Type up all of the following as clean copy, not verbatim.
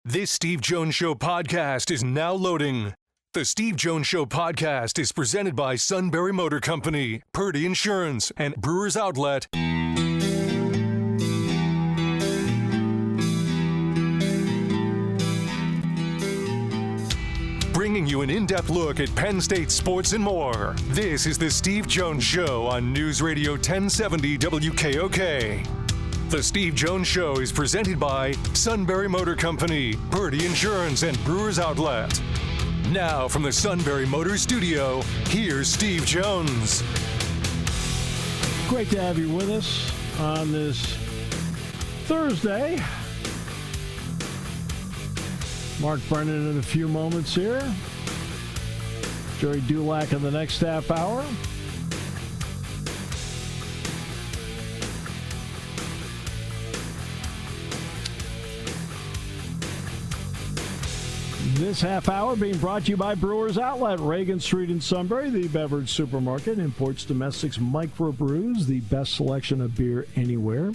This Steve Jones Show podcast is now loading. The Steve Jones Show podcast is presented by Sunbury Motor Company, Purdy Insurance, and Brewers Outlet. Bringing you an in-depth look at Penn State sports and more. This is the Steve Jones Show on News Radio 1070 WKOK. The Steve Jones Show is presented by Sunbury Motor Company, Purdy Insurance, and Brewers Outlet. Now from the Sunbury Motor Studio, here's Steve Jones. Great to have you with us on this Thursday. Mark Brennan in a few moments here. Gerry Dulac in the next half hour. This half hour being brought to you by Brewers Outlet, Reagan Street in Sunbury, the beverage supermarket, imports domestics microbrews, the best selection of beer anywhere.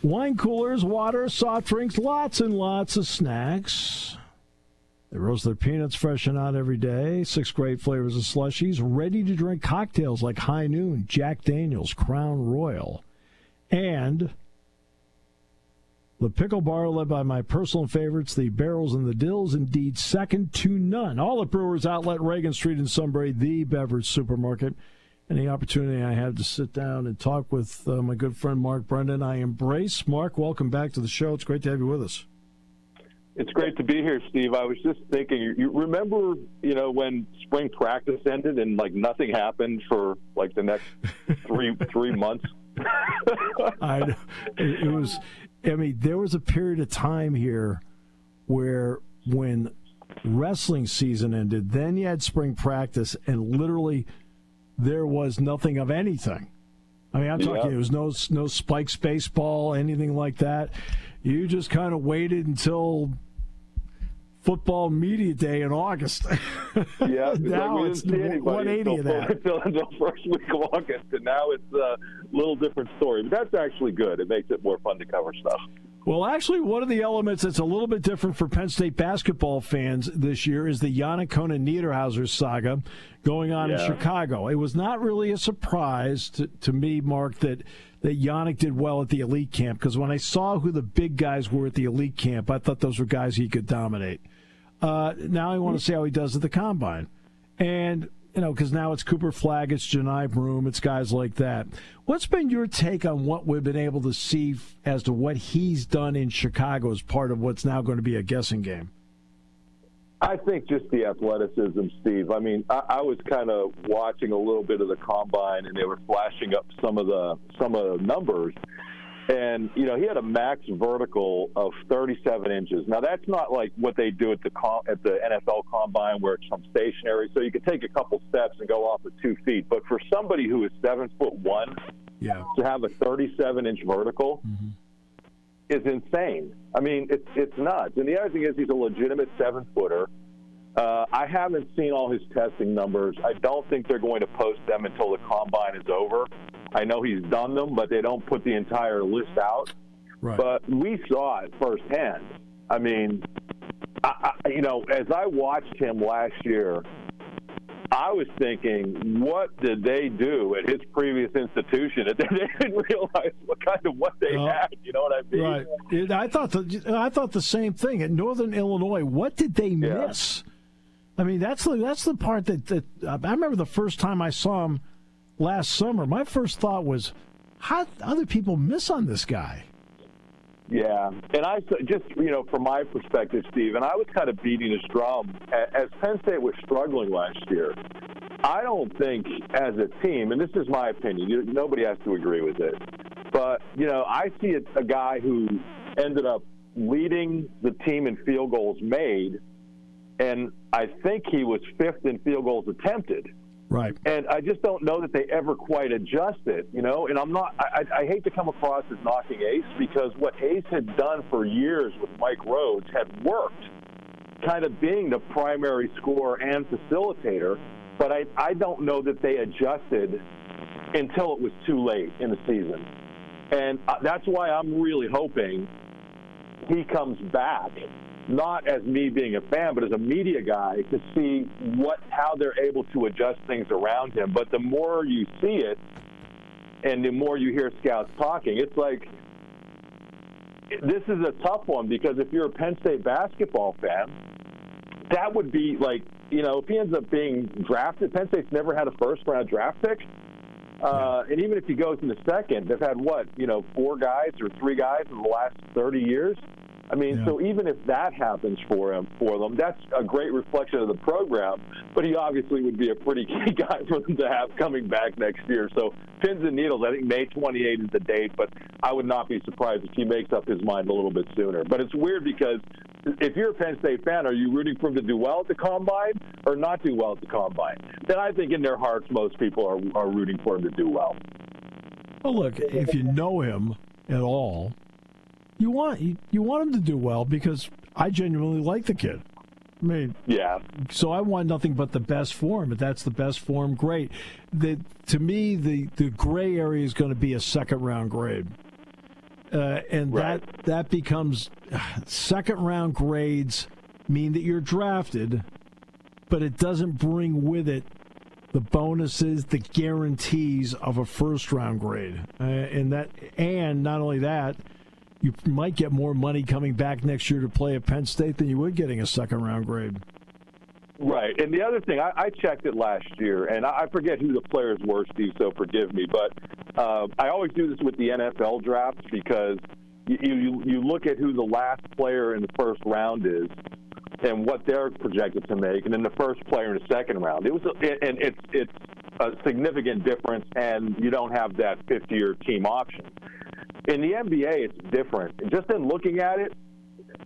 Wine coolers, water, soft drinks, lots and lots of snacks. They roast their peanuts fresh and out every day. 6 great flavors of slushies, ready-to-drink cocktails like High Noon, Jack Daniels, Crown Royal, and the pickle bar led by my personal favorites, the Barrels and the Dills, indeed second to none. All at Brewers Outlet, Reagan Street in Sunbury, the beverage supermarket. And the opportunity I had to sit down and talk with my good friend Mark Brennan, I embrace. Mark, welcome back to the show. It's great to have you with us. It's great to be here, Steve. I was just thinking, you remember, when spring practice ended and, nothing happened for, the next three months? There was a period of time here where when wrestling season ended, then you had spring practice, and literally there was nothing of anything. I'm talking, there was no Spikes baseball, anything like that. You just kind of waited until football media day in August. Yeah, now it's 180 of that. Until first week of August, and now it's a little different story. But that's actually good. It makes it more fun to cover stuff. Well, actually, one of the elements that's a little bit different for Penn State basketball fans this year is the Yannick Niederhauser saga going on in Chicago. It was not really a surprise to me, Mark, that Yannick did well at the elite camp, because when I saw who the big guys were at the elite camp, I thought those were guys he could dominate. Now I want to see how he does at the Combine. And, because now it's Cooper Flagg, it's Janai Broom, it's guys like that. What's been your take on what we've been able to see as to what he's done in Chicago as part of what's now going to be a guessing game? I think just the athleticism, Steve. I was kind of watching a little bit of the Combine, and they were flashing up some of the numbers. And, he had a max vertical of 37 inches. Now, that's not like what they do at the NFL Combine where it's from stationary, so you can take a couple steps and go off of 2 feet. But for somebody who is 7'1", to have a 37-inch vertical is insane. It's nuts. And the other thing is he's a legitimate 7-footer. I haven't seen all his testing numbers. I don't think they're going to post them until the Combine is over. I know he's done them, but they don't put the entire list out. Right. But we saw it firsthand. As I watched him last year, I was thinking, what did they do at his previous institution that they didn't realize what they had? You know what I mean? Right. I thought the same thing. At Northern Illinois, what did they miss? That's the part that I remember the first time I saw him last summer. My first thought was, how other people miss on this guy? Yeah, and I just, from my perspective, Steve, and I was kind of beating his drum as Penn State was struggling last year. I don't think as a team, and this is my opinion, nobody has to agree with it, but, I see a guy who ended up leading the team in field goals made, and I think he was 5th in field goals attempted. Right. And I just don't know that they ever quite adjusted, and I hate to come across as knocking Ace, because what Ace had done for years with Mike Rhodes had worked, kind of being the primary scorer and facilitator, but I don't know that they adjusted until it was too late in the season. And that's why I'm really hoping he comes back not as me being a fan, but as a media guy, to see how they're able to adjust things around him. But the more you see it, and the more you hear scouts talking, it's like this is a tough one, because if you're a Penn State basketball fan, that would be like, if he ends up being drafted, Penn State's never had a first-round draft pick. And even if he goes in the second, they've had, 4 guys or 3 guys in the last 30 years? I mean, so even if that happens for them, that's a great reflection of the program. But he obviously would be a pretty key guy for them to have coming back next year. So pins and needles, I think May 28 is the date, but I would not be surprised if he makes up his mind a little bit sooner. But it's weird, because if you're a Penn State fan, are you rooting for him to do well at the Combine or not do well at the Combine? Then I think in their hearts most people are rooting for him to do well. Well, look, if you know him at all, you want him to do well, because I genuinely like the kid. I mean, yeah. So I want nothing but the best for him. If that's the best for him, great. To me, the gray area is going to be a second-round grade. And right. that becomes second-round grades mean that you're drafted, but it doesn't bring with it the bonuses, the guarantees of a first-round grade. And not only that, you might get more money coming back next year to play at Penn State than you would getting a second-round grade. Right. And the other thing, I checked it last year, and I forget who the players were, Steve, so forgive me. But I always do this with the NFL drafts, because you look at who the last player in the first round is and what they're projected to make, and then the first player in the second round. It's a significant difference, and you don't have that fifth-year team option. In the NBA, it's different. Just in looking at it,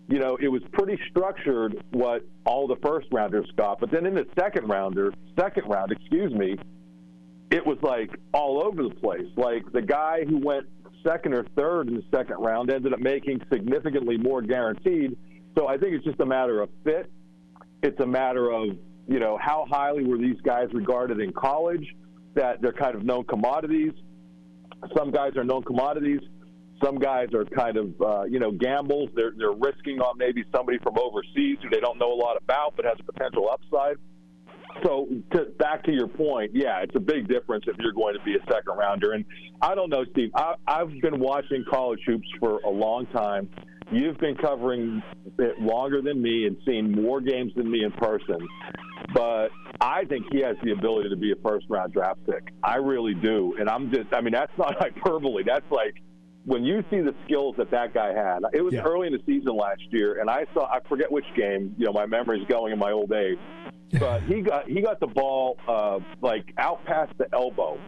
it was pretty structured what all the first-rounders got. But then in the second round, it was like all over the place. Like the guy who went second or third in the second round ended up making significantly more guaranteed. So I think it's just a matter of fit. It's a matter of, how highly were these guys regarded in college, that they're kind of known commodities. Some guys are known commodities. Some guys are kind of, gambles. They're risking on maybe somebody from overseas who they don't know a lot about but has a potential upside. So back to your point, yeah, it's a big difference if you're going to be a second-rounder. And I don't know, Steve, I've been watching college hoops for a long time. You've been covering it longer than me and seen more games than me in person. But I think he has the ability to be a first-round draft pick. I really do. And that's not hyperbole. That's like, when you see the skills that guy had, it was early in the season last year, and I forget which game, my memory's going in my old age, but he got the ball out past the elbow,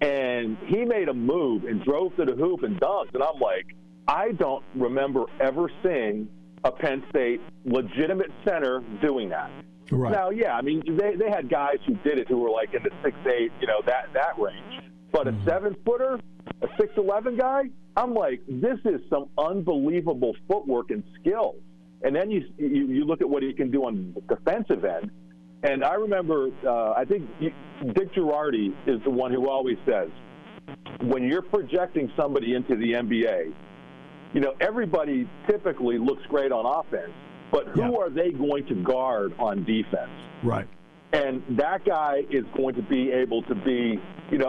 and he made a move and drove to the hoop and dunked, and I'm like, I don't remember ever seeing a Penn State legitimate center doing that. Right. Now, they had guys who did it who were like in the 6'8", that range, but a 7-footer, a 6'11" guy, I'm like, this is some unbelievable footwork and skill. And then you look at what he can do on the defensive end. And I remember, I think Dick Girardi is the one who always says, when you're projecting somebody into the NBA, everybody typically looks great on offense, but who are they going to guard on defense? Right. And that guy is going to be able to be,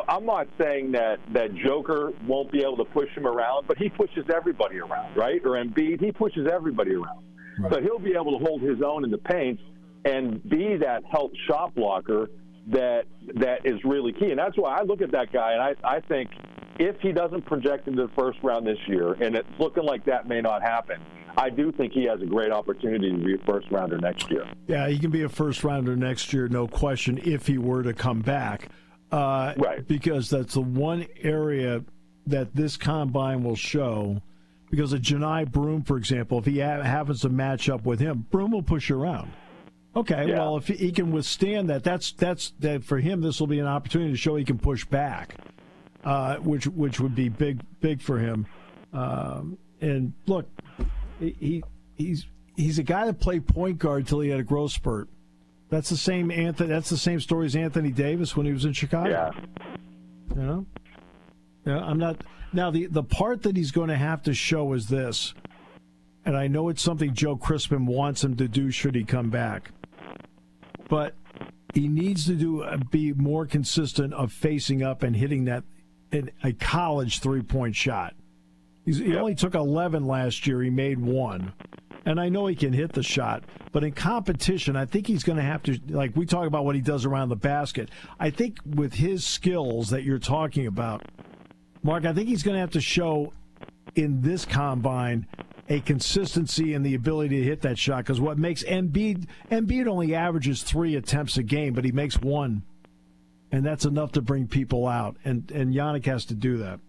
I'm not saying that Joker won't be able to push him around, but he pushes everybody around, right? Or Embiid, he pushes everybody around. Right. So he'll be able to hold his own in the paint and be that help shot blocker that is really key. And that's why I look at that guy, and I think if he doesn't project into the first round this year, and it's looking like that may not happen, I do think he has a great opportunity to be a first-rounder next year. Yeah, he can be a first-rounder next year, no question, if he were to come back. Right. Because that's the one area that this combine will show. Because of Janai Broome, for example, if he happens to match up with him, Broome will push you around. Okay, well, if he can withstand that, that's for him, this will be an opportunity to show he can push back, which would be big for him. And look, he's a guy that played point guard till he had a growth spurt. That's the same story as Anthony Davis when he was in Chicago. Yeah. I'm not. Now the part that he's going to have to show is this. and I know it's something Joe Crispin wants him to do should he come back, but he needs to be more consistent of facing up and hitting that a college three-point shot. He only took 11 last year. He made 1. And I know he can hit the shot, but in competition, I think he's going to have to, like we talk about what he does around the basket. I think with his skills that you're talking about, Mark, I think he's going to have to show in this combine a consistency and the ability to hit that shot, because what makes Embiid only averages 3 attempts a game, but he makes 1, and that's enough to bring people out, and Giannis has to do that.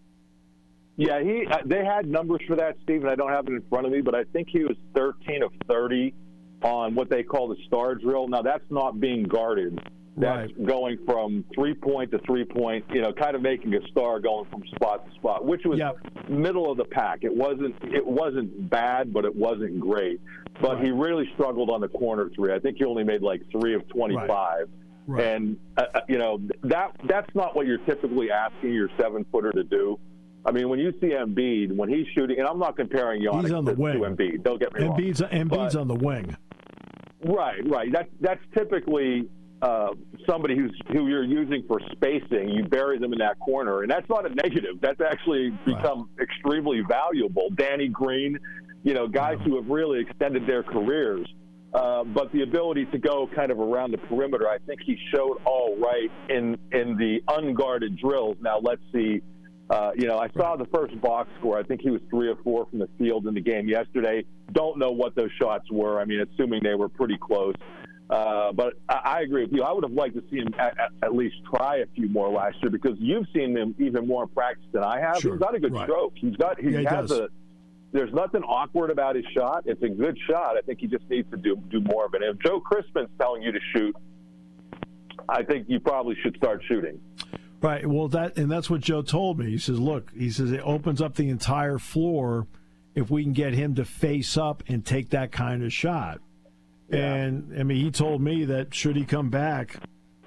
Yeah, they had numbers for that, Steve, and I don't have it in front of me, but I think he was 13 of 30 on what they call the star drill. Now, that's not being guarded. That's going from 3-point to 3-point, kind of making a star going from spot to spot, which was middle of the pack. It wasn't bad, but it wasn't great. But he really struggled on the corner 3. I think he only made like 3 of 25. Right. And, that's not what you're typically asking your 7-footer to do. I mean, when you see Embiid, when he's shooting, and I'm not comparing Giannis to Embiid, don't get me wrong. Embiid's on the wing. Right. That's typically somebody who you're using for spacing. You bury them in that corner, and that's not a negative. That's actually become extremely valuable. Danny Green, guys who have really extended their careers. But the ability to go kind of around the perimeter, I think he showed all right in the unguarded drills. Now let's see. I saw the first box score. I think he was 3 of 4 from the field in the game yesterday. Don't know what those shots were. I mean, assuming they were pretty close. But I agree with you. I would have liked to see him at least try a few more last year, because you've seen him even more in practice than I have. Sure. He's got a good stroke. There's nothing awkward about his shot. It's a good shot. I think he just needs to do more of it. And if Joe Crispin's telling you to shoot, I think you probably should start shooting. Right. Well, that's what Joe told me. He says, look, it opens up the entire floor if we can get him to face up and take that kind of shot. Yeah. And, I mean, he told me that should he come back,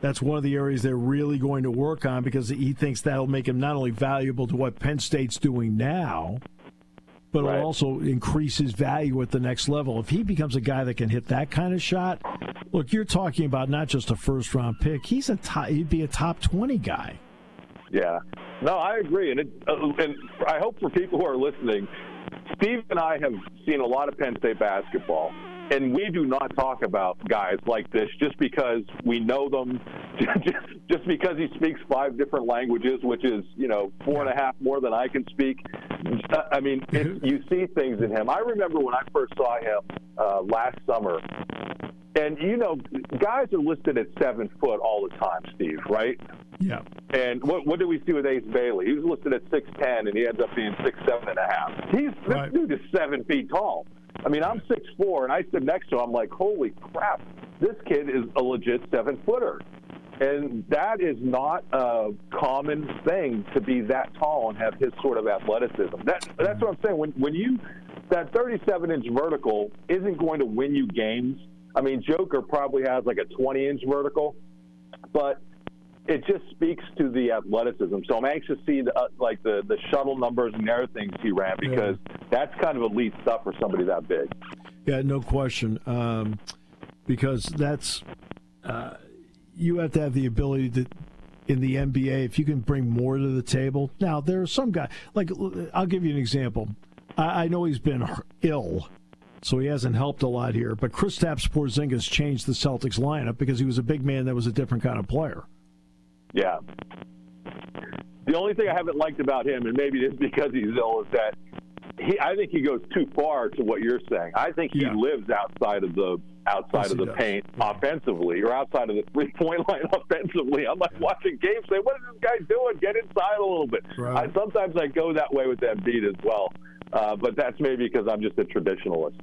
that's one of the areas they're really going to work on, because he thinks that'll make him not only valuable to what Penn State's doing now, but it'll also increase his value at the next level. If he becomes a guy that can hit that kind of shot, look, you're talking about not just a first-round pick. He'd be a top 20 guy. Yeah. No, I agree. And I hope for people who are listening, Steve and I have seen a lot of Penn State basketball, and we do not talk about guys like this just because we know them, just because he speaks 5 different languages, which is, 4.5 more than I can speak. I mean, you see things in him. I remember when I first saw him last summer, and, guys are listed at 7 foot all the time, Steve, right? Yeah. And what did we see with Ace Bailey? He was listed at 6'10", and he ends up being 6'7.5". This dude is 7 feet tall. I mean, I'm 6'4", and I stood next to him. I'm like, holy crap, this kid is a legit 7-footer. And that is not a common thing, to be that tall and have his sort of athleticism. That's what I'm saying. When you that 37-inch vertical isn't going to win you games. I mean, Joker probably has like a 20-inch vertical, but it just speaks to the athleticism. So I'm anxious to see the shuttle numbers and the other things he ran, because that's kind of elite stuff for somebody that big. Yeah, no question. Because that's you have to have the ability to, in the NBA, if you can bring more to the table. Now, there are some guys, like, I'll give you an example. I know he's been ill, so he hasn't helped a lot here. But Kristaps Porzingis changed the Celtics lineup because he was a big man that was a different kind of player. Yeah. The only thing I haven't liked about him, and maybe it's because he's ill, is that I think he goes too far to what you're saying. I think he lives outside of the paint offensively, or outside of the 3-point line offensively. I'm like watching games, saying, "What is this guy doing? Get inside a little bit." Right. Sometimes I go that way with Embiid as well, but that's maybe because I'm just a traditionalist.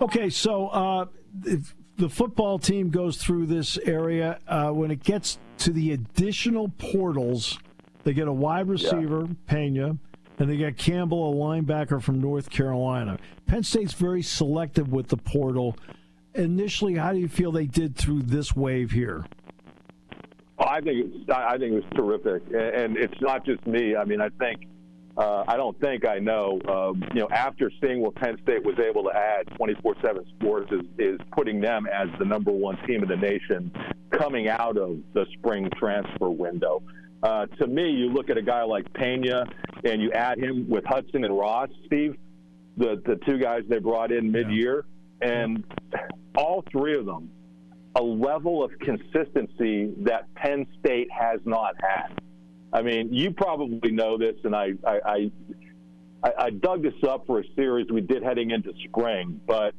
Okay, so if the football team goes through this area, when it gets to the additional portals, they get a wide receiver, Pena, and they got Campbell, a linebacker from North Carolina. Penn State's very selective with the portal. Initially, how do you feel they did through this wave here? I think it was terrific, and it's not just me. I mean, I think I don't think I know. After seeing what Penn State was able to add, 24/7 Sports is putting them as the number one team in the nation coming out of the spring transfer window. To me, you look at a guy like Pena, and you add him with Hudson and Ross, Steve, the two guys they brought in mid-year, and all three of them, a level of consistency that Penn State has not had. I mean, you probably know this, and I dug this up for a series we did heading into spring, but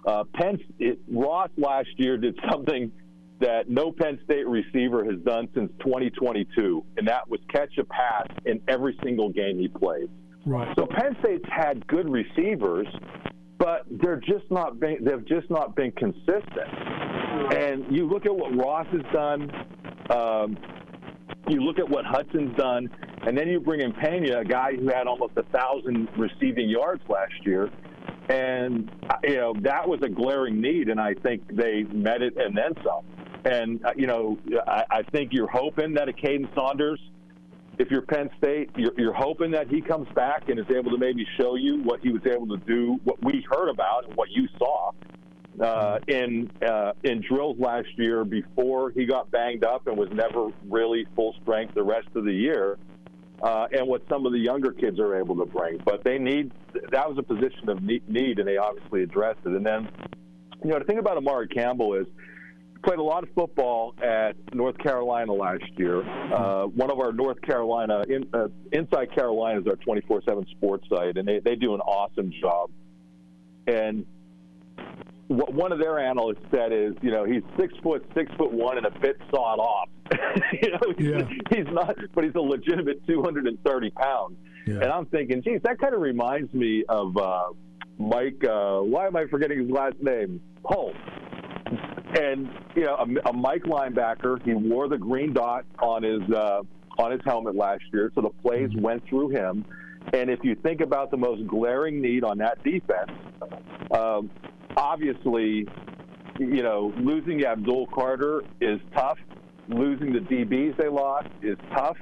Ross last year did something that no Penn State receiver has done since 2022, and that was catch a pass in every single game he played. Right. So Penn State's had good receivers, but they've just not been consistent. And you look at what Ross has done, you look at what Hudson's done, and then you bring in Pena, a guy who had almost 1,000 receiving yards last year, and that was a glaring need, and I think they met it and then some. And I think you're hoping that a Caden Saunders, if you're Penn State, you're hoping that he comes back and is able to maybe show you what he was able to do, what we heard about and what you saw in drills last year before he got banged up and was never really full strength the rest of the year, and what some of the younger kids are able to bring. But that was a position of need, and they obviously addressed it. And then, the thing about Amari Campbell is, played a lot of football at North Carolina last year. One of our North Carolina, Inside Carolina is our 24/7 sports site, and they do an awesome job. And what one of their analysts said is, he's 6'1", and a bit sawed off. He's not, but he's a legitimate 230 pounds. Yeah. And I'm thinking, geez, that kind of reminds me of Mike. Why am I forgetting his last name? Holt. And a Mike linebacker. He wore the green dot on his helmet last year, so the plays went through him. And if you think about the most glaring need on that defense, obviously, losing Abdul Carter is tough. Losing the DBs they lost is tough.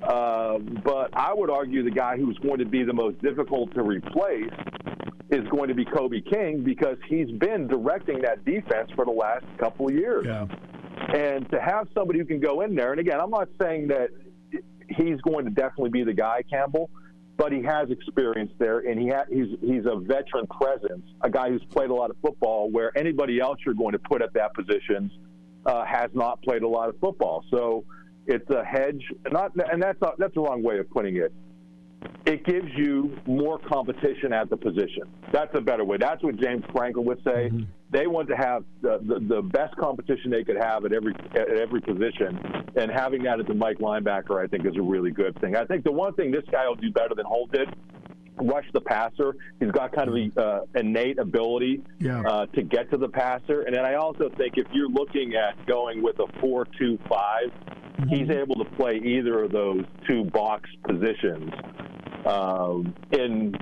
But I would argue the guy who's going to be the most difficult to replace is going to be Kobe King, because he's been directing that defense for the last couple of years. Yeah. And to have somebody who can go in there, and again, I'm not saying that he's going to definitely be the guy, Campbell, but he has experience there, and he's a veteran presence, a guy who's played a lot of football, where anybody else you're going to put at that position has not played a lot of football. So it's a hedge, and that's the wrong way of putting it. It gives you more competition at the position. That's a better way. That's what James Franklin would say. Mm-hmm. They want to have the best competition they could have at every position, and having that at the Mike linebacker, I think, is a really good thing. I think the one thing this guy will do better than Holt did, rush the passer. He's got kind of the innate ability to get to the passer. And then I also think if you're looking at going with a 4-2-5, he's able to play either of those two box positions in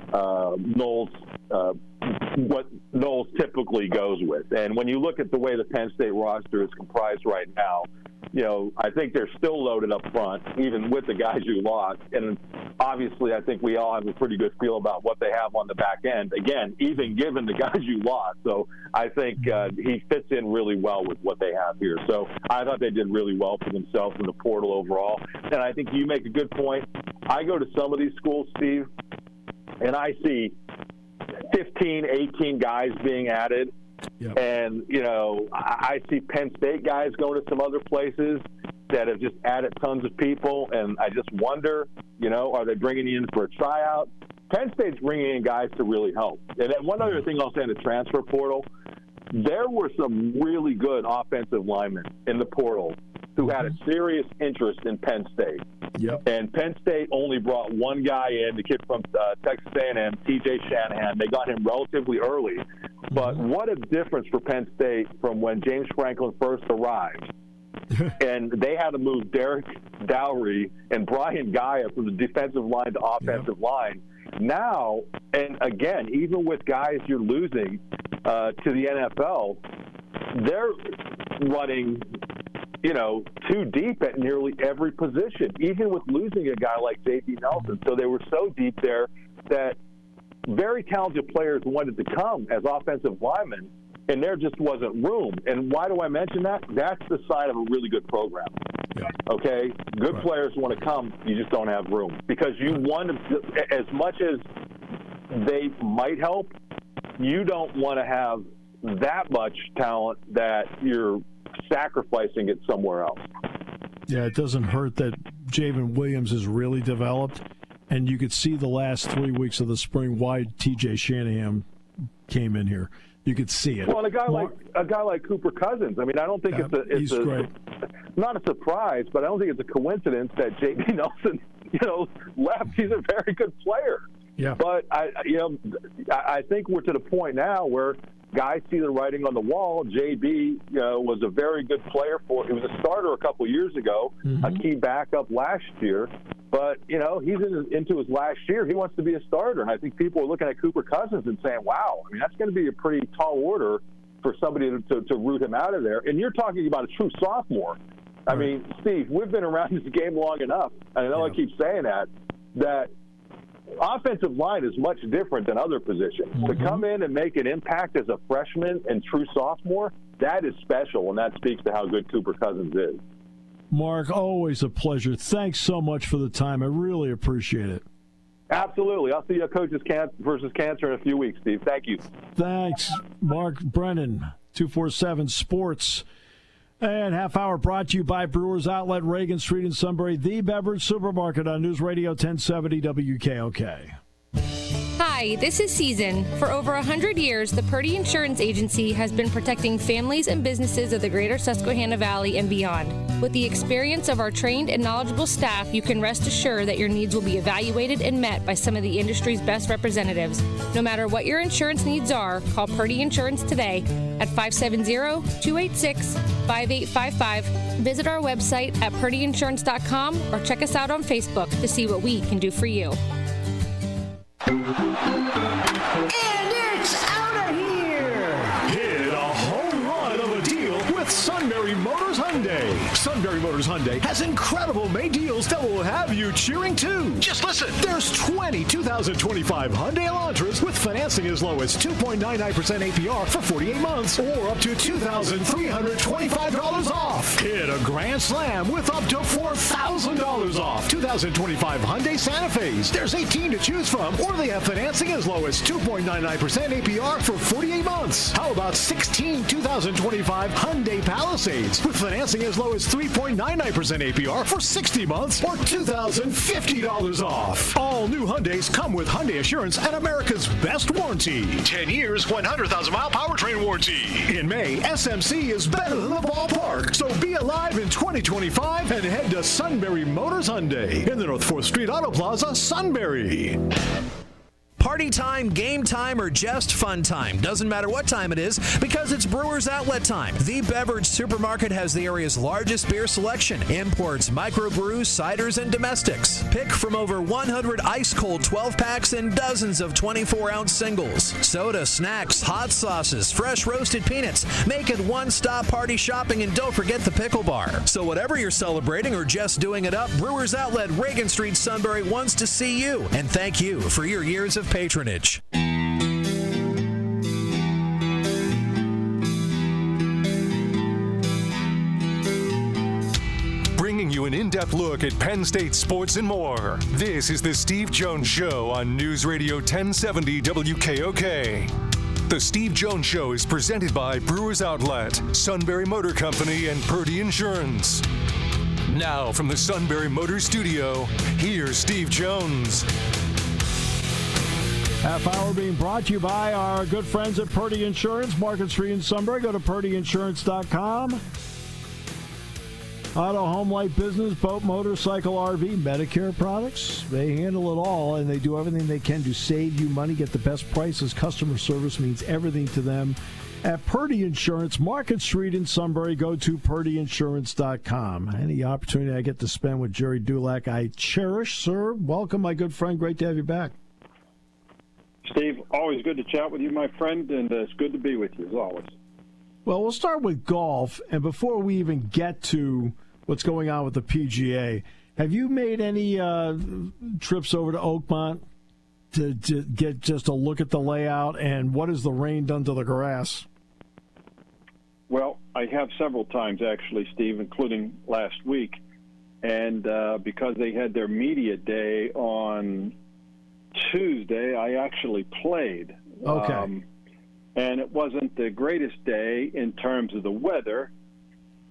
what Knowles typically goes with. And when you look at the way the Penn State roster is comprised right now, I think they're still loaded up front, even with the guys you lost. And obviously, I think we all have a pretty good feel about what they have on the back end. Again, even given the guys you lost. So I think he fits in really well with what they have here. So I thought they did really well for themselves in the portal overall. And I think you make a good point. I go to some of these schools, Steve, and I see 15, 18 guys being added. Yep. And, I see Penn State guys going to some other places that have just added tons of people, and I just wonder, are they bringing you in for a tryout? Penn State's bringing in guys to really help. And then one other thing I'll say in the transfer portal, there were some really good offensive linemen in the portal who had a serious interest in Penn State. Yep. And Penn State only brought one guy in, the kid from Texas A&M, T.J. Shanahan. They got him relatively early. But what a difference for Penn State from when James Franklin first arrived. And they had to move Derek Dowry and Brian Gaia from the defensive line to offensive line. Now, and again, even with guys you're losing to the NFL, they're running too deep at nearly every position, even with losing a guy like J.B. Nelson. So they were so deep there that very talented players wanted to come as offensive linemen, and there just wasn't room. And why do I mention that? That's the sign of a really good program. Yeah. Okay? Good right. Players want to come. You just don't have room. Because you want to, as much as they might help, you don't want to have that much talent that you're sacrificing it somewhere else. Yeah, it doesn't hurt that Javen Williams is really developed, and you could see the last 3 weeks of the spring why T.J. Shanahan came in here. You could see it. Well, and a guy like Cooper Cousins. I mean, I don't think it's not a surprise, but I don't think it's a coincidence that J.B. Nelson, left. He's a very good player. Yeah. But I think we're to the point now where guys see the writing on the wall. JB, was a very good player he was a starter a couple years ago, a key backup last year. But, he's into his last year. He wants to be a starter. And I think people are looking at Cooper Cousins and saying, wow, I mean, that's going to be a pretty tall order for somebody to root him out of there. And you're talking about a true sophomore. I mean, Steve, we've been around this game long enough, and I know I keep saying that offensive line is much different than other positions. To come in and make an impact as a freshman and true sophomore, that is special, and that speaks to how good Cooper Cousins is. Mark, always a pleasure. Thanks so much for the time. I really appreciate it. Absolutely. I'll see you at Coaches versus Cancer in a few weeks, Steve. Thank you. Thanks. Mark Brennan, 247 Sports. And half hour brought to you by Brewers Outlet, Reagan Street in Sunbury, the beverage supermarket on News Radio 1070 WKOK. Hi, this is Season. For over 100 years, the Purdy Insurance Agency has been protecting families and businesses of the greater Susquehanna Valley and beyond. With the experience of our trained and knowledgeable staff, you can rest assured that your needs will be evaluated and met by some of the industry's best representatives. No matter what your insurance needs are, call Purdy Insurance today at 570-286-5855. Visit our website at purdyinsurance.com or check us out on Facebook to see what we can do for you. And it's out of here! Hit a home run of a deal with Sunbury Motors Hyundai. Sunbury Motors Hyundai has incredible May deals that will have you cheering too. Just listen. There's 20 2025 Hyundai Elantras with financing as low as 2.99% APR for 48 months or up to $2,325 off. Hit a grand slam with up to $4,000 off. 2025 Hyundai Santa Fe's. There's 18 to choose from, or they have financing as low as 2.99% APR for 48 months. How about 16 2025 Hyundai Palisades with financing as low as 3.99% APR for 60 months or $2,050 off. All new Hyundais come with Hyundai Assurance and America's best warranty. 10 years, 100,000-mile powertrain warranty. In May, SMC is better than the ballpark. So be alive in 2025 and head to Sunbury Motors Hyundai in the North 4th Street Auto Plaza, Sunbury. Party time, game time, or just fun time. Doesn't matter what time it is because it's Brewers Outlet time. The beverage supermarket has the area's largest beer selection. Imports, microbrews, ciders, and domestics. Pick from over 100 ice-cold 12-packs and dozens of 24-ounce singles. Soda, snacks, hot sauces, fresh roasted peanuts. Make it one-stop party shopping, and don't forget the pickle bar. So whatever you're celebrating or just doing it up, Brewers Outlet, Reagan Street, Sunbury wants to see you. And thank you for your years of patronage. Bringing you an in-depth look at Penn State sports and more. This is the Steve Jones Show on News Radio 1070 WKOK. The Steve Jones Show is presented by Brewers Outlet, Sunbury Motor Company, and Purdy Insurance. Now from the Sunbury Motor Studio, here's Steve Jones. Half hour being brought to you by our good friends at Purdy Insurance, Market Street in Sunbury. Go to purdyinsurance.com. Auto, home, light, business, boat, motorcycle, RV, Medicare products. They handle it all, and they do everything they can to save you money, get the best prices. Customer service means everything to them. At Purdy Insurance, Market Street in Sunbury, go to purdyinsurance.com. Any opportunity I get to spend with Gerry Dulac, I cherish, sir. Welcome, my good friend. Great to have you back. Steve, always good to chat with you, my friend, and it's good to be with you, as always. Well, we'll start with golf, and before we even get to what's going on with the PGA, have you made any trips over to Oakmont to get just a look at the layout, and what has the rain done to the grass? Well, I have several times, actually, Steve, including last week, and because they had their media day on Tuesday, I actually played. Okay. And it wasn't the greatest day in terms of the weather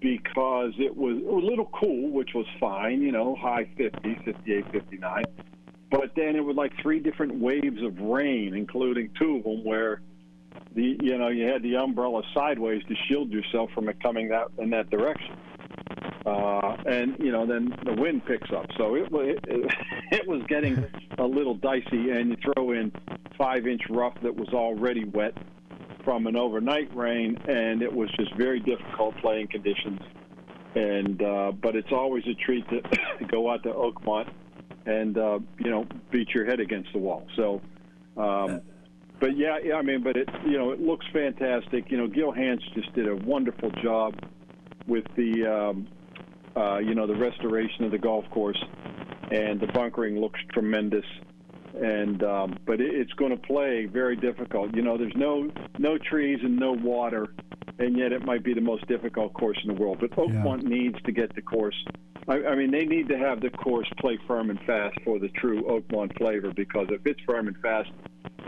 because it was a little cool, which was fine, high 50s, 58, 59. But then it was like 3 different waves of rain, including 2 of them where you had the umbrella sideways to shield yourself from it coming in that direction. And then the wind picks up. So it was getting a little dicey, and you throw in 5-inch rough that was already wet from an overnight rain, and it was just very difficult playing conditions. And but it's always a treat to go out to Oakmont and beat your head against the wall. So, but it looks fantastic. Gil Hanse just did a wonderful job with the the restoration of the golf course, and the bunkering looks tremendous. And but it's going to play very difficult. There's no trees and no water, and yet it might be the most difficult course in the world. But Oakmont needs to get the course. I mean, they need to have the course play firm and fast for the true Oakmont flavor, because if it's firm and fast,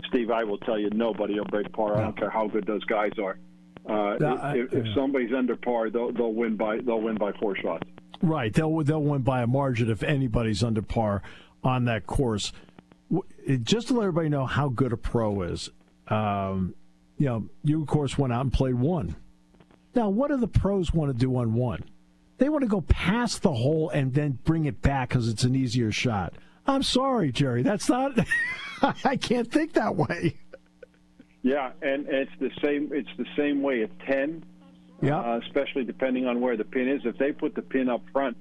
Steve, I will tell you, nobody will break par. I don't care how good those guys are. If somebody's under par, they'll win by 4 shots. Right, they'll win by a margin if anybody's under par on that course. Just to let everybody know how good a pro is, you, of course, went out and played 1. Now, what do the pros want to do on 1? They want to go past the hole and then bring it back because it's an easier shot. I'm sorry, Gerry. That's not – I can't think that way. Yeah, and it's the same way at 10, especially depending on where the pin is. If they put the pin up front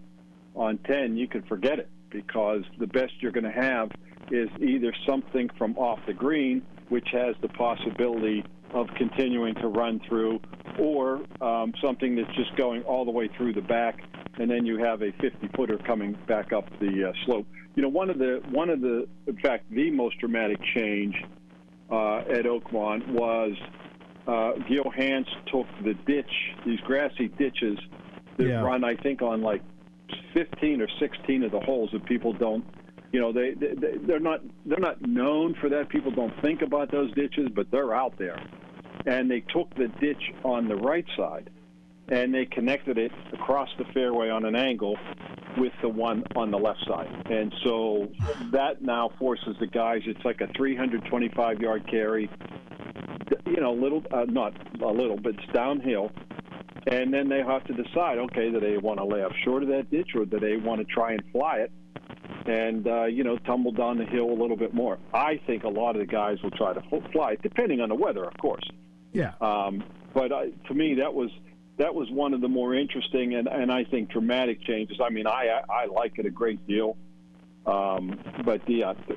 on 10, you can forget it, because the best you're going to have is either something from off the green, which has the possibility of continuing to run through, or something that's just going all the way through the back, and then you have a 50-footer coming back up the slope. One of the, in fact, the most dramatic change at Oakmont was Gil Hanse took the ditch, these grassy ditches that run, I think, on like 15 or 16 of the holes that people don't. They're not known for that. People don't think about those ditches, but they're out there. And they took the ditch on the right side, and they connected it across the fairway on an angle with the one on the left side. And so that now forces the guys. It's like a 325-yard carry. Not a little, but it's downhill. And then they have to decide, okay, do they want to lay up short of that ditch, or do they want to try and fly it and, tumble down the hill a little bit more? I think a lot of the guys will try to fly it, depending on the weather, of course. Yeah. But to me, that was one of the more interesting and I think dramatic changes. I mean, I like it a great deal. But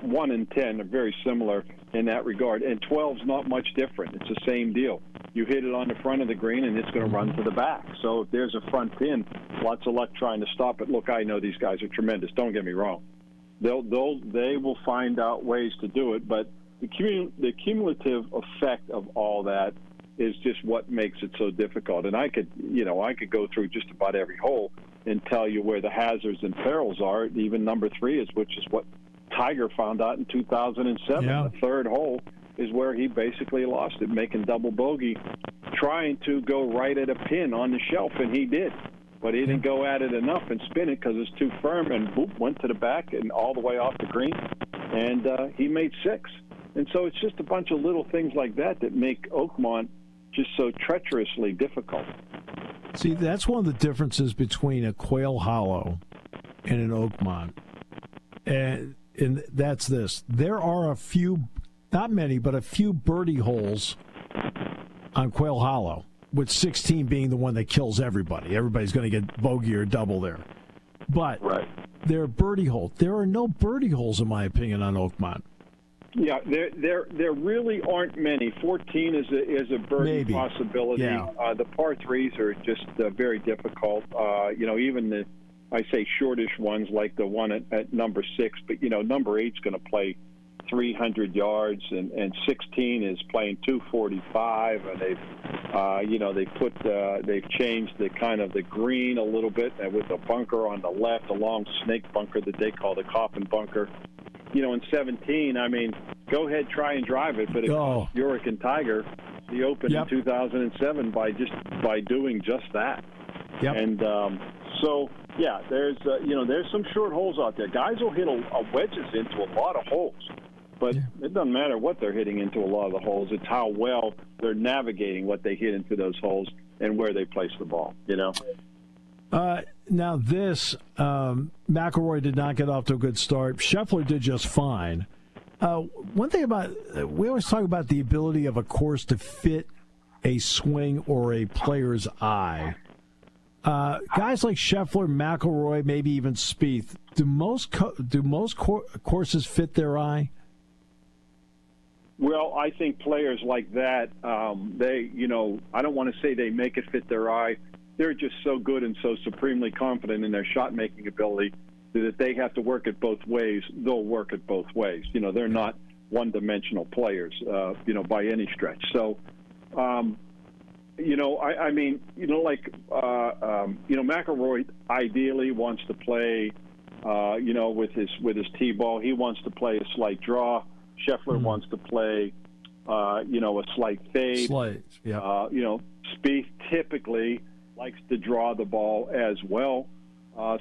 1 and 10 are very similar in that regard. And 12's not much different. It's the same deal. You hit it on the front of the green, and it's going to run to the back. So if there's a front pin, lots of luck trying to stop it. Look, I know these guys are tremendous. Don't get me wrong. They will find out ways to do it. But the cumulative effect of all that is just what makes it so difficult. And I could go through just about every hole and tell you where the hazards and perils are. Even number 3 which is what Tiger found out in 2007. Yeah. The 3rd hole is where he basically lost it, making double bogey, trying to go right at a pin on the shelf, and he did. But he didn't go at it enough and spin it because it's too firm, and boop, went to the back and all the way off the green, and he made 6. And so it's just a bunch of little things like that make Oakmont just so treacherously difficult. See, that's one of the differences between a Quail Hollow and an Oakmont. And that's this. There are a few, not many, but a few birdie holes on Quail Hollow, with 16 being the one that kills everybody. Everybody's going to get bogey or double there. But there are birdie holes. There are no birdie holes, in my opinion, on Oakmont. Yeah, there really aren't many. 14 is a birdie possibility. Yeah. The par threes are just very difficult. Even I say shortish ones like the one at number 6, but number 8's going to play 300 yards, and 16 is playing 245, and they've changed the kind of the green a little bit with a bunker on the left, a long snake bunker that they call the coffin bunker. In 17, I mean, go ahead, try and drive it, but it cost Uric and Tiger the Open in 2007 by doing just that. Yep. And there's some short holes out there. Guys will hit wedges into a lot of holes, but it doesn't matter what they're hitting into a lot of the holes. It's how well they're navigating what they hit into those holes and where they place the ball, Now this, McIlroy did not get off to a good start. Scheffler did just fine. One thing we always talk about the ability of a course to fit a swing or a player's eye. Guys like Scheffler, McIlroy, maybe even Spieth, do most courses fit their eye? Well, I think players like that, I don't want to say they make it fit their eye. They're just so good and so supremely confident in their shot-making ability that if they have to work it both ways, they'll work it both ways. They're not one-dimensional players, by any stretch. So, McIlroy ideally wants to play, with his tee ball. He wants to play a slight draw. Scheffler wants to play, a slight fade. Spieth typically likes to draw the ball as well,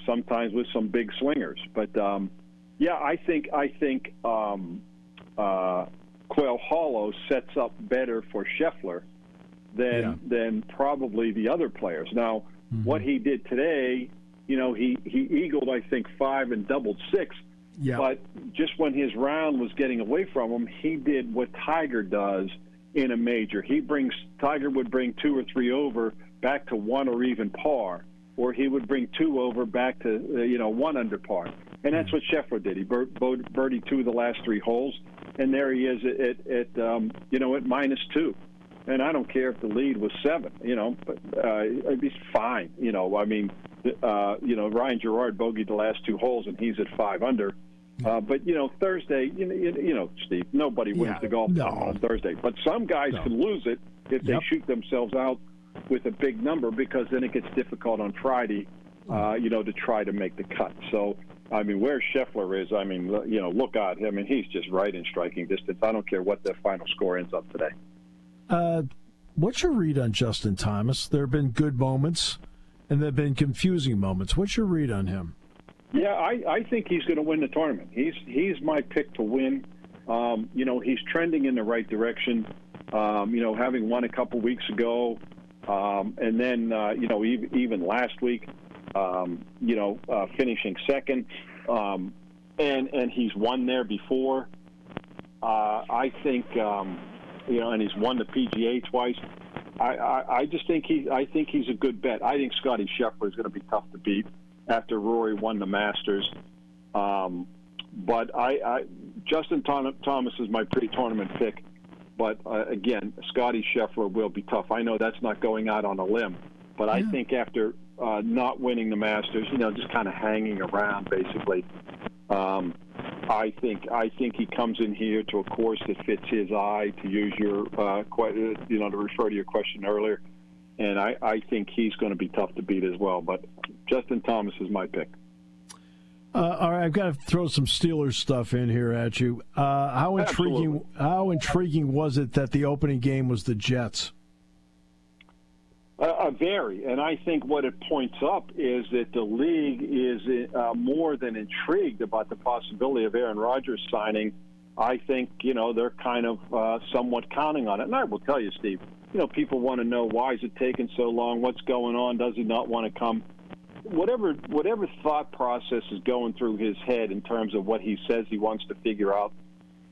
sometimes with some big swingers. But I think Quail Hollow sets up better for Scheffler than probably the other players. Now, what he did today, he eagled, I think, 5 and doubled 6. Yeah. But just when his round was getting away from him, he did what Tiger does in a major. Tiger would bring 2 or 3 over back to 1 or even par, or he would bring 2 over back to 1 under par, and that's what Scheffler did. He birdied 2 of the last 3 holes, and there he is at -2. And I don't care if the lead was 7, but it'd be fine. Ryan Gerard bogeyed the last 2 holes, and he's at 5 under. But Thursday, Steve, nobody wins the golf tournament on Thursday. But some guys can lose it if they shoot themselves out with a big number, because then it gets difficult on Friday, to try to make the cut. So, where Scheffler is, look out. He's just right in striking distance. I don't care what the final score ends up today. What's your read on Justin Thomas? There have been good moments, and there have been confusing moments. What's your read on him? Yeah, I think he's going to win the tournament. He's my pick to win. He's trending in the right direction. Having won a couple weeks ago, and then even last week, finishing second, and he's won there before. I think, and he's won the PGA twice. I just think he's a good bet. I think Scottie Scheffler is going to be tough to beat after Rory won the Masters. But Justin Thomas is my pre-tournament pick. But again, Scottie Scheffler will be tough. I know that's not going out on a limb, but I think after not winning the Masters, just kind of hanging around basically, I think he comes in here to a course that fits his eye, to use your to refer to your question earlier, and I think he's going to be tough to beat as well. But Justin Thomas is my pick. All right, I've got to throw some Steelers stuff in here at you. How intriguing was it that the opening game was the Jets? Very, and I think what it points up is that the league is more than intrigued about the possibility of Aaron Rodgers signing. I think, they're kind of somewhat counting on it. And I will tell you, Steve, people want to know, why is it taking so long? What's going on? Does he not want to come? Whatever thought process is going through his head in terms of what he says he wants to figure out,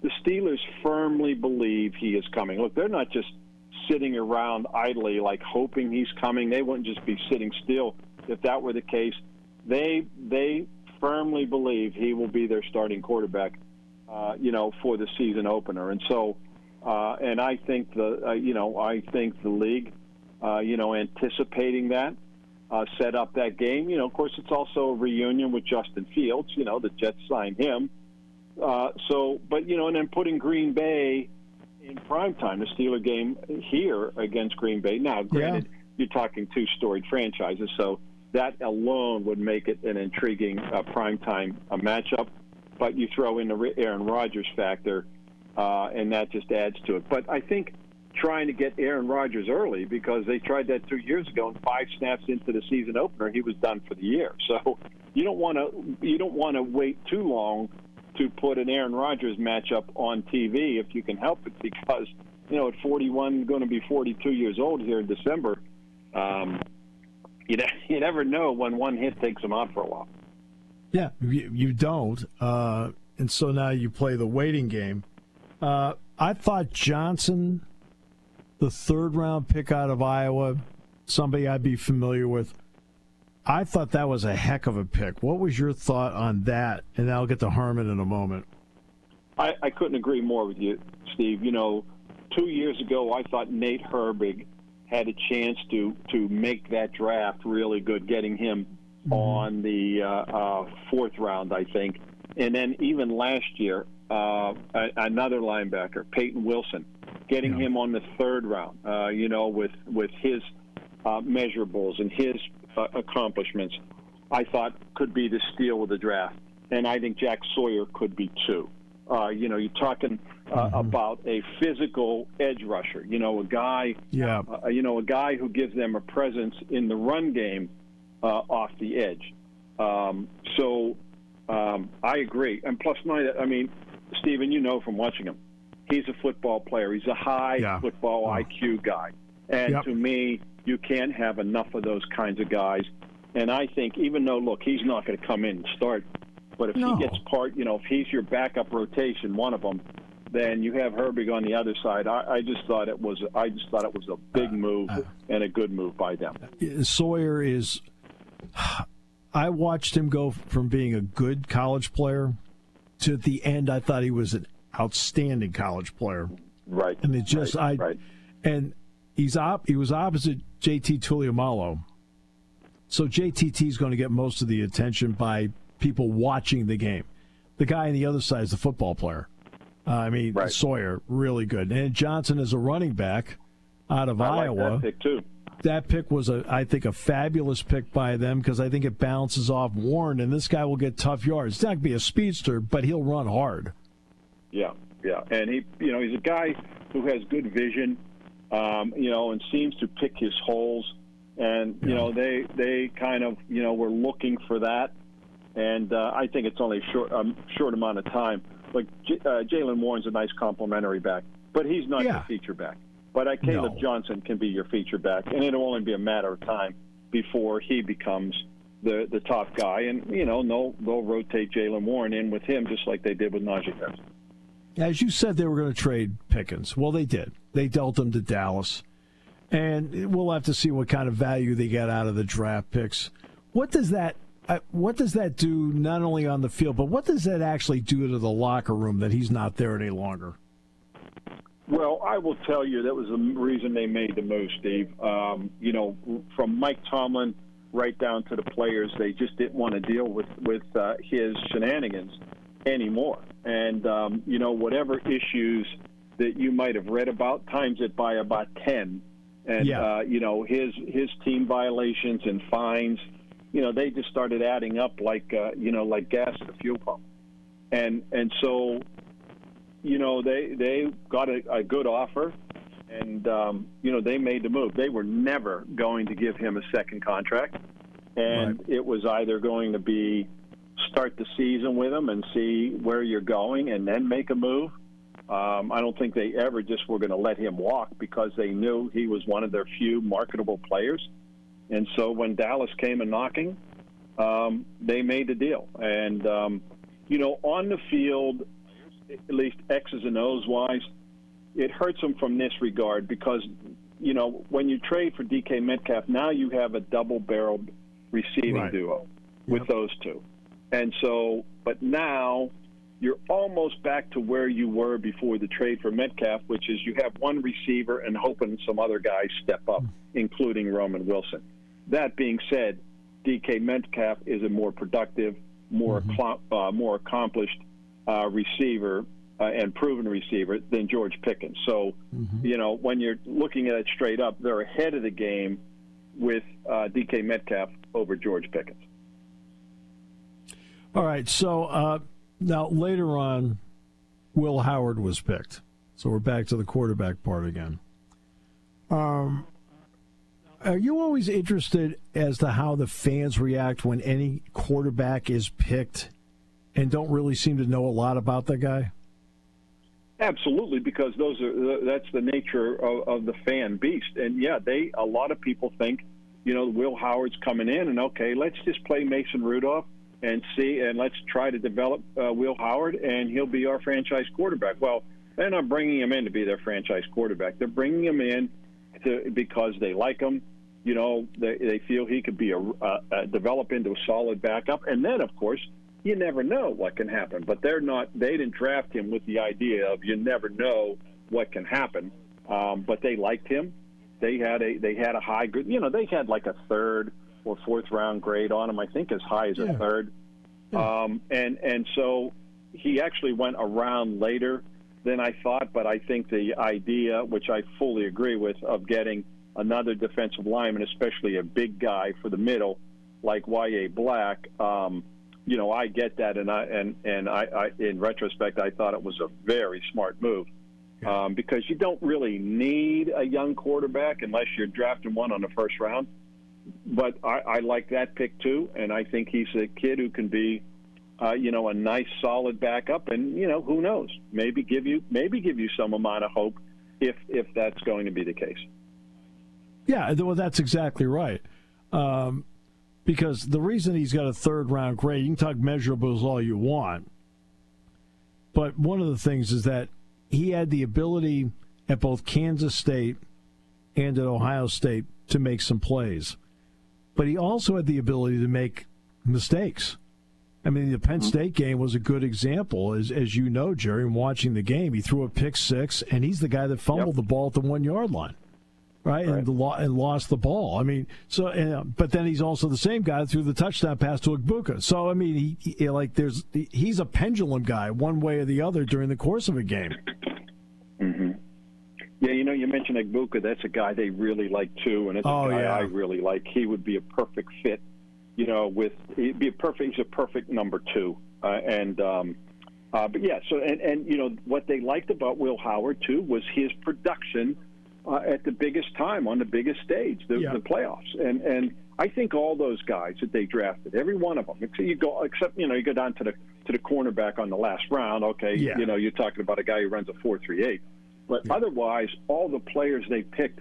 the Steelers firmly believe he is coming. Look, they're not just sitting around idly, like hoping he's coming. They wouldn't just be sitting still if that were the case. They firmly believe he will be their starting quarterback for the season opener. And so, and I think the league, anticipating that, set up that game. Of course, it's also a reunion with Justin Fields. The Jets signed him. And then putting Green Bay in primetime, the Steeler game here against Green Bay. Now, granted, you're talking two storied franchises, so that alone would make it an intriguing primetime matchup. But you throw in the Aaron Rodgers factor, and that just adds to it. But I think trying to get Aaron Rodgers early, because they tried that 2 years ago, and 5 snaps into the season opener, he was done for the year. So you don't want to wait too long to put an Aaron Rodgers matchup on TV if you can help it, because at 41, going to be 42 years old here in December, you never know when one hit takes him out for a while. Yeah, you don't, and so now you play the waiting game. I thought Johnson, the third-round pick out of Iowa, somebody I'd be familiar with, I thought that was a heck of a pick. What was your thought on that? And I'll get to Harmon in a moment. I couldn't agree more with you, Steve. 2 years ago, I thought Nate Herbig had a chance to make that draft really good, getting him on the fourth round, I think. And then even last year, another linebacker, Peyton Wilson, getting him on the third round, with his measurables and his accomplishments, I thought could be the steal of the draft. And I think Jack Sawyer could be too. You're talking about a physical edge rusher, a guy, a guy who gives them a presence in the run game off the edge. I agree. And plus, Stephen, from watching him, he's a football player. He's a high football IQ guy. And to me, you can't have enough of those kinds of guys. And I think, even though, look, he's not going to come in and start, but if he gets if he's your backup rotation, one of them, then you have Herbig on the other side. I just thought it was a big move and a good move by them. Sawyer is. I watched him go from being a good college player to, at the end, I thought he was an outstanding college player. Right. And it just and he was opposite JT Tuiamalo. So JTT is going to get most of the attention by people watching the game. The guy on the other side is the football player. Sawyer, really good. And Johnson is a running back out of Iowa. I like that pick too. That pick was, I think, a fabulous pick by them, because I think it balances off Warren, and this guy will get tough yards. He's not going to be a speedster, but he'll run hard. Yeah. And he's a guy who has good vision, and seems to pick his holes. And, they kind of, were looking for that. And I think it's only a short amount of time. Like Jalen Warren's a nice complimentary back, but he's not your feature back. But Caleb Johnson can be your feature back, and it'll only be a matter of time before he becomes the top guy. And, they'll rotate Jalen Warren in with him just like they did with Najee Harris. As you said, they were going to trade Pickens. Well, they did. They dealt him to Dallas. And we'll have to see what kind of value they get out of the draft picks. What does that do not only on the field, but what does that actually do to the locker room that he's not there any longer? Well, I will tell you that was the reason they made the move, Steve. From Mike Tomlin right down to the players, they just didn't want to deal with his shenanigans anymore. And, whatever issues that you might have read about, times it by about 10. And, his team violations and fines, they just started adding up like gas at a fuel pump. And so, they got a good offer, and, they made the move. They were never going to give him a second contract, and it was either going to be start the season with him and see where you're going and then make a move. I don't think they ever just were going to let him walk, because they knew he was one of their few marketable players. And so when Dallas came a knocking, they made the deal. And, on the field, at least X's and O's wise, it hurts them from this regard, because, when you trade for DK Metcalf, now you have a double-barreled receiving duo with those two. And so, but now you're almost back to where you were before the trade for Metcalf, which is you have one receiver and hoping some other guys step up, including Roman Wilson. That being said, DK Metcalf is a more productive, more accomplished receiver and proven receiver than George Pickens. So, when you're looking at it straight up, they're ahead of the game with DK Metcalf over George Pickens. All right, so now later on, Will Howard was picked. So we're back to the quarterback part again. Are you always interested as to how the fans react when any quarterback is picked and don't really seem to know a lot about the guy? Absolutely, because that's the nature of the fan beast. And, a lot of people think, Will Howard's coming in, and, okay, let's just play Mason Rudolph and let's try to develop Will Howard, and he'll be our franchise quarterback. Well, they're not bringing him in to be their franchise quarterback. They're bringing him in because they like him. They feel he could be develop into a solid backup. And then, of course, you never know what can happen. But they didn't draft him with the idea of you never know what can happen. But they liked him. They had a high good. They had like a third or fourth round grade on him. I think as high as a third. Yeah. And so he actually went around later than I thought. But I think the idea, which I fully agree with, of getting another defensive lineman, especially a big guy for the middle, like Y.A. Black. I get that, and I in retrospect, I thought it was a very smart move because you don't really need a young quarterback unless you're drafting one on the first round. But I like that pick too, and I think he's a kid who can be, a nice solid backup, and who knows, maybe give you some amount of hope if that's going to be the case. Yeah, well, that's exactly right. Because the reason he's got a third-round grade, you can talk measurables all you want, but one of the things is that he had the ability at both Kansas State and at Ohio State to make some plays. But he also had the ability to make mistakes. I mean, the Penn State game was a good example. As you know, Jerry, in watching the game, he threw a pick six, and he's the guy that fumbled the ball at the 1 yard line. Right, and lost the ball. I mean, but then he's also the same guy that threw the touchdown pass to Igbuka. So I mean, he's a pendulum guy, one way or the other during the course of a game. Mm-hmm. Yeah, you mentioned Igbuka. That's a guy they really like too, and it's a guy I really like. He would be a perfect fit. He's a perfect number two. But yeah. So and what they liked about Will Howard too was his production. At the biggest time on the biggest stage, the playoffs, and I think all those guys that they drafted, every one of them, except you go down to the cornerback on the last round. Okay, you're talking about a guy who runs a 4.38, but otherwise, all the players they picked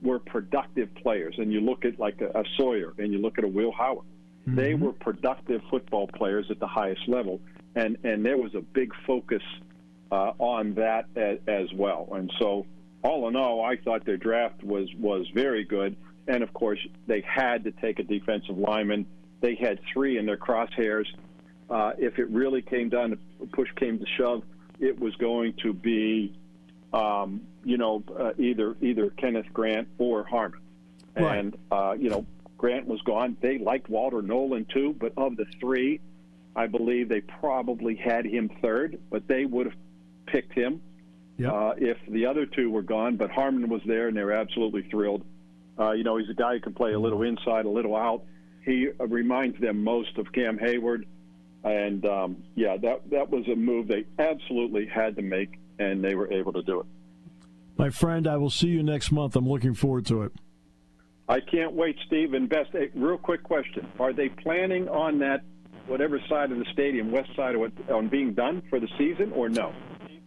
were productive players. And you look at like a Sawyer, and you look at a Will Howard, they were productive football players at the highest level, and there was a big focus on that as well, and so. All in all, I thought their draft was very good. And, of course, they had to take a defensive lineman. They had three in their crosshairs. If it really came down to push came to shove, it was going to be, either Kenneth Grant or Harmon. Right. And, Grant was gone. They liked Walter Nolan, too. But of the three, I believe they probably had him third. But they would have picked him. If the other two were gone, but Harmon was there, and they were absolutely thrilled. He's a guy who can play a little inside, a little out. He reminds them most of Cam Hayward, and that was a move they absolutely had to make, and they were able to do it. My friend, I will see you next month. I'm looking forward to it. I can't wait, Steve. And Best, real quick question: are they planning on that whatever side of the stadium, west side of it, on being done for the season, or no?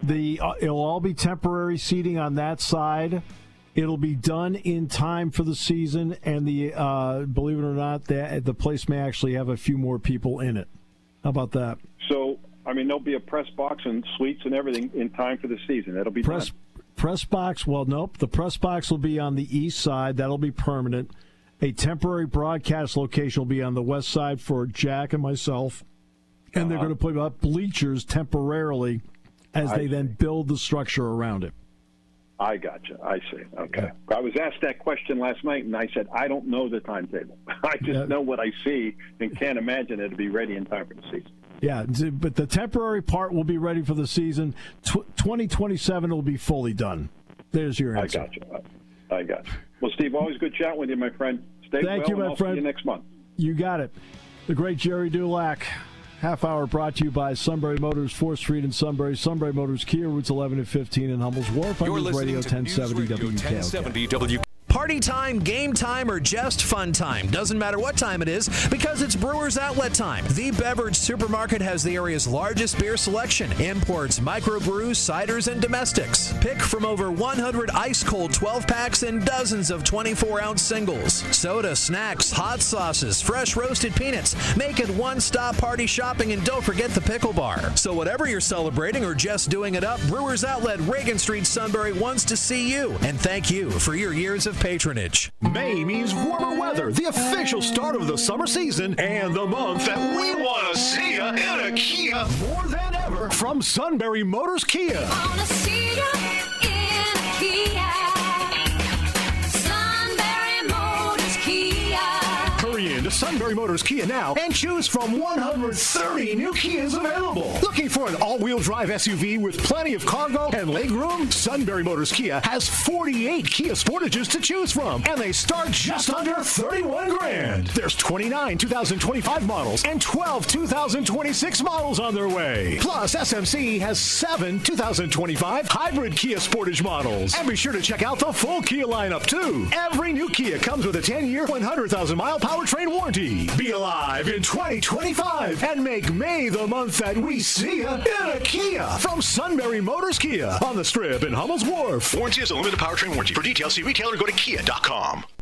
It'll all be temporary seating on that side. It'll be done in time for the season, and believe it or not, the place may actually have a few more people in it. How about that? So, there'll be a press box and suites and everything in time for the season. It'll be done. Press box, well, nope. The press box will be on the east side. That'll be permanent. A temporary broadcast location will be on the west side for Jack and myself. And they're going to put up bleachers temporarily as they then build the structure around it. I got you. I see. Okay. I was asked that question last night, and I said, I don't know the timetable. I just know what I see and can't imagine it to be ready in time for the season. Yeah, but the temporary part will be ready for the season. 2027 will be fully done. There's your answer. I got you. Well, Steve, always good chatting with you, my friend. Stay Thank you, my I'll friend. See you next month. You got it. The great Gerry Dulac. Half hour brought to you by Sunbury Motors, 4th Street in Sunbury. Sunbury Motors, Kia, routes 11 and 15 in Hummel's Wharf. You're News listening Radio to 1070 News Radio 1070 WKOK. Party time, game time, or just fun time. Doesn't matter what time it is because it's Brewers Outlet time. The Beverage Supermarket has the area's largest beer selection. Imports, microbrews, ciders, and domestics. Pick from over 100 ice-cold 12-packs and dozens of 24-ounce singles. Soda, snacks, hot sauces, fresh roasted peanuts. Make it one-stop party shopping, and don't forget the pickle bar. So whatever you're celebrating or just doing it up, Brewers Outlet, Reagan Street, Sunbury wants to see you. And thank you for your years of patronage. May means warmer weather, the official start of the summer season, and the month that we want to see you in a Kia more than ever from Sunbury Motors Kia. Wanna see you in a Kia. Sunbury Motors Kia. Hurry into Sunbury Motors Kia now and choose from 130 new Kias available. Looking for an all-wheel drive SUV with plenty of cargo and legroom? Sunbury Motors Kia has 48 Kia Sportages to choose from, and they start just under 31 grand. There's 29 2025 models and 12 2026 models on their way. Plus, SMC has 7 2025 hybrid Kia Sportage models. And be sure to check out the full Kia lineup, too. Every new Kia comes with a 10-year, 100,000-mile powertrain warranty. Be alive in 2025 and make May the month that we see you in a Kia from Sunbury Motors Kia on the Strip in Hummel's Wharf. Warranty is a limited powertrain warranty. For details, see retailer or go to kia.com.